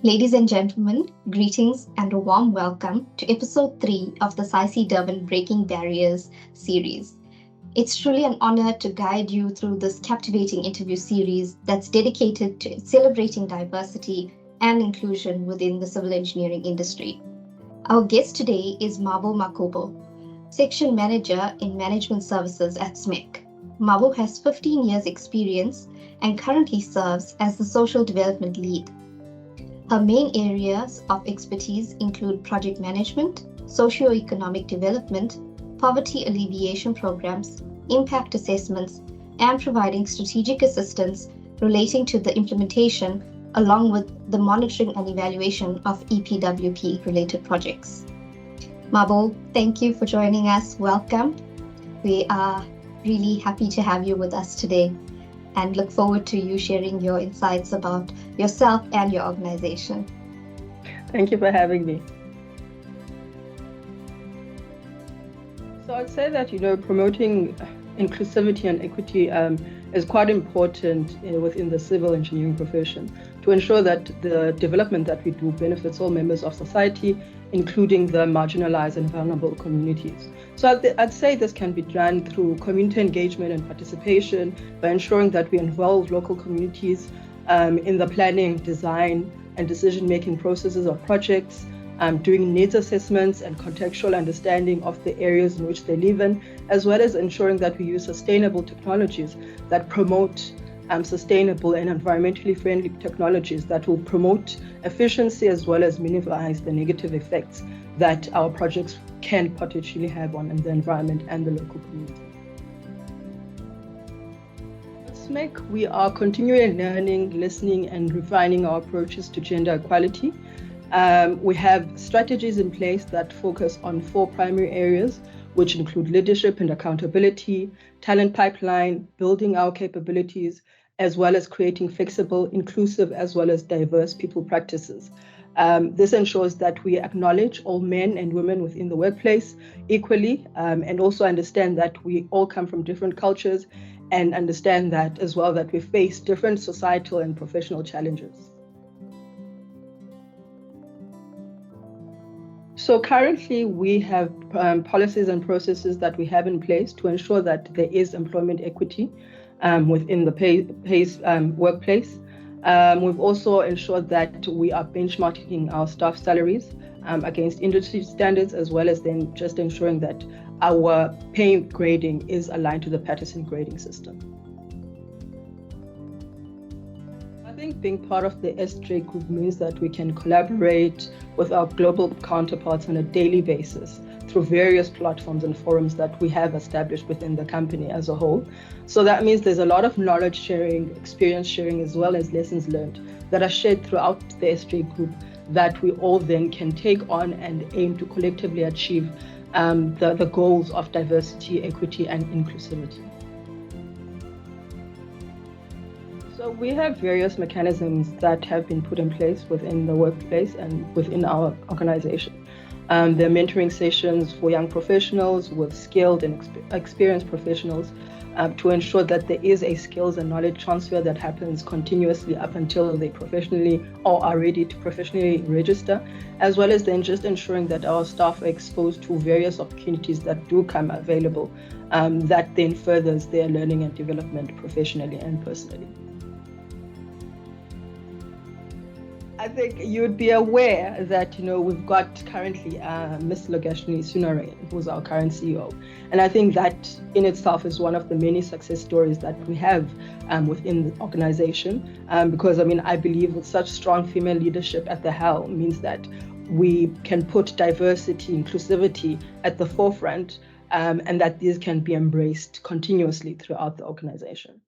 Ladies and gentlemen, greetings and a warm welcome to episode 3 of the SAICE Durban Breaking Barriers series. It's truly an honor to guide you through this captivating interview series that's dedicated to celebrating diversity and inclusion within the civil engineering industry. Our guest today is Mabo Makhubu, Section Manager in Management Services at SMEC. Mabo has 15 years' experience and currently serves as the Social Development Lead. Her main areas of expertise include project management, socio-economic development, poverty alleviation programs, impact assessments, and providing strategic assistance relating to the implementation along with the monitoring and evaluation of EPWP-related projects. Mabo, thank you for joining us. Welcome. We are really happy to have you with us today and look forward to you sharing your insights about yourself and your organization. Thank you for having me. So I'd say that, promoting inclusivity and equity is quite important within the civil engineering profession to ensure that the development that we do benefits all members of society, including the marginalized and vulnerable communities. So I'd say this can be done through community engagement and participation by ensuring that we involve local communities in the planning, design, and decision-making processes of projects, doing needs assessments and contextual understanding of the areas in which they live in, as well as ensuring that we use sustainable technologies that promote sustainable and environmentally friendly technologies that will promote efficiency as well as minimize the negative effects that our projects can potentially have on the environment and the local community. At SMEC, we are continually learning, listening, and refining our approaches to gender equality. We have strategies in place that focus on 4 primary areas, which include leadership and accountability, talent pipeline, building our capabilities, as well as creating flexible, inclusive, as well as diverse people practices. This ensures that we acknowledge all men and women within the workplace equally, and also understand that we all come from different cultures, and understand that as well that we face different societal and professional challenges. So currently we have policies and processes that we have in place to ensure that there is employment equity within the workplace. We've also ensured that we are benchmarking our staff salaries against industry standards, as well as then just ensuring that our pay grading is aligned to the Patterson grading system. I think being part of the SJ group means that we can collaborate with our global counterparts on a daily basis through various platforms and forums that we have established within the company as a whole. So that means there's a lot of knowledge sharing, experience sharing, as well as lessons learned that are shared throughout the SJ group that we all then can take on and aim to collectively achieve the goals of diversity, equity, and inclusivity. So we have various mechanisms that have been put in place within the workplace and within our organization. There are mentoring sessions for young professionals with skilled and experienced professionals to ensure that there is a skills and knowledge transfer that happens continuously up until they professionally or are ready to professionally register, as well as then just ensuring that our staff are exposed to various opportunities that do come available that then furthers their learning and development professionally and personally. I think you'd be aware that, we've got currently Ms. Logashni Sunare, who's our current CEO. And I think that in itself is one of the many success stories that we have within the organization. Because, I believe with such strong female leadership at the helm means that we can put diversity, inclusivity at the forefront, and that these can be embraced continuously throughout the organization.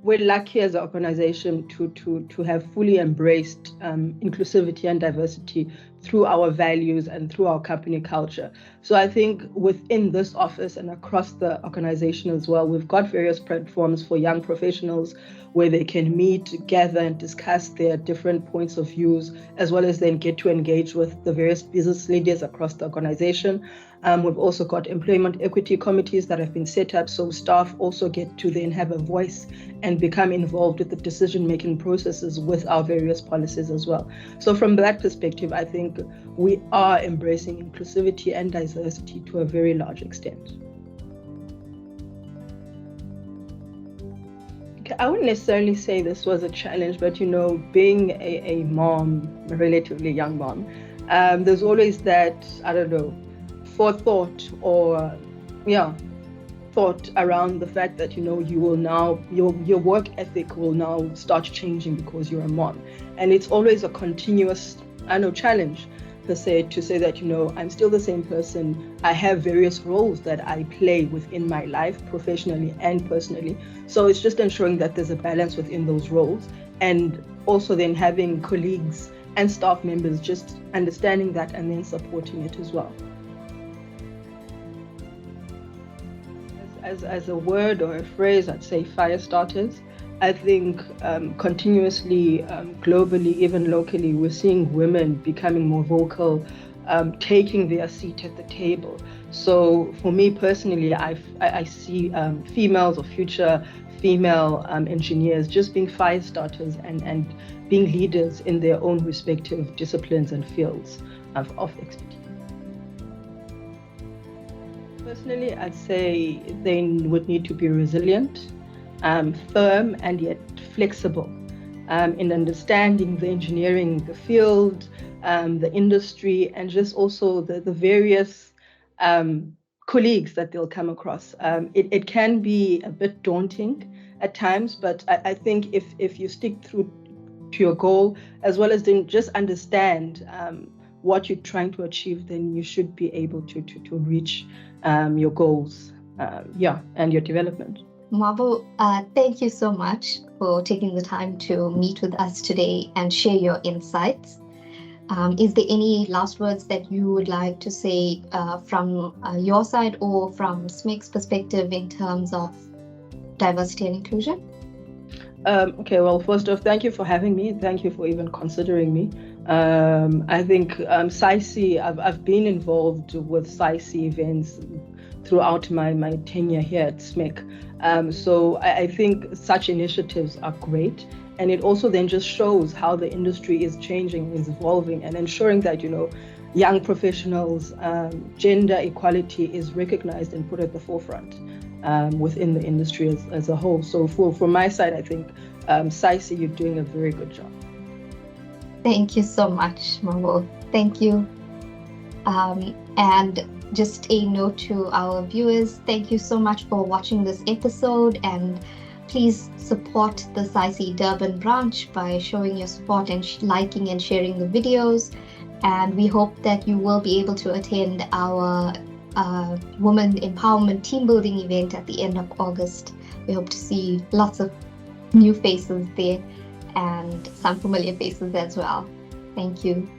We're lucky as an organization to have fully embraced inclusivity and diversity through our values and through our company culture. So I think within this office and across the organization as well, we've got various platforms for young professionals where they can meet, gather, and discuss their different points of views, as well as then get to engage with the various business leaders across the organization. We've also got employment equity committees that have been set up, so staff also get to then have a voice and become involved with the decision-making processes with our various policies as well. So from that perspective, I think we are embracing inclusivity and diversity to a very large extent. I wouldn't necessarily say this was a challenge, but being a mom, a relatively young mom, there's always that, forethought or thought around the fact that you will now your work ethic will now start changing because you're a mom, and it's always a continuous challenge per se to say that I'm still the same person. I have various roles that I play within my life, professionally and personally. So it's just ensuring that there's a balance within those roles, and also then having colleagues and staff members just understanding that and then supporting it as well. As a word or a phrase, I'd say fire starters. I think continuously, globally, even locally, we're seeing women becoming more vocal, taking their seat at the table. So for me personally, I see females or future female engineers just being fire starters and being leaders in their own respective disciplines and fields of expertise. Personally, I'd say they would need to be resilient, firm, and yet flexible in understanding the engineering, the field, the industry, and just also the various colleagues that they'll come across. It can be a bit daunting at times, but I think if you stick through to your goal, as well as then just understand what you're trying to achieve, then you should be able to reach your goals, and your development. Mabo, thank you so much for taking the time to meet with us today and share your insights. Is there any last words that you would like to say from your side or from SMEC's perspective in terms of diversity and inclusion? Okay, well, first off, thank you for having me. Thank you for even considering me. I think SAICE, I've been involved with SAICE events throughout my tenure here at SMEC. So I think such initiatives are great. And it also then just shows how the industry is changing, is evolving, and ensuring that, young professionals, gender equality is recognized and put at the forefront within the industry as a whole. So from my side, I think SAICE, you're doing a very good job. Thank you so much, Mabo. Thank you. And just a note to our viewers, thank you so much for watching this episode, and please support the SAICE Durban branch by showing your support and liking and sharing the videos. And we hope that you will be able to attend our Women Empowerment Team Building event at the end of August. We hope to see lots of new faces there and some familiar faces as well. Thank you.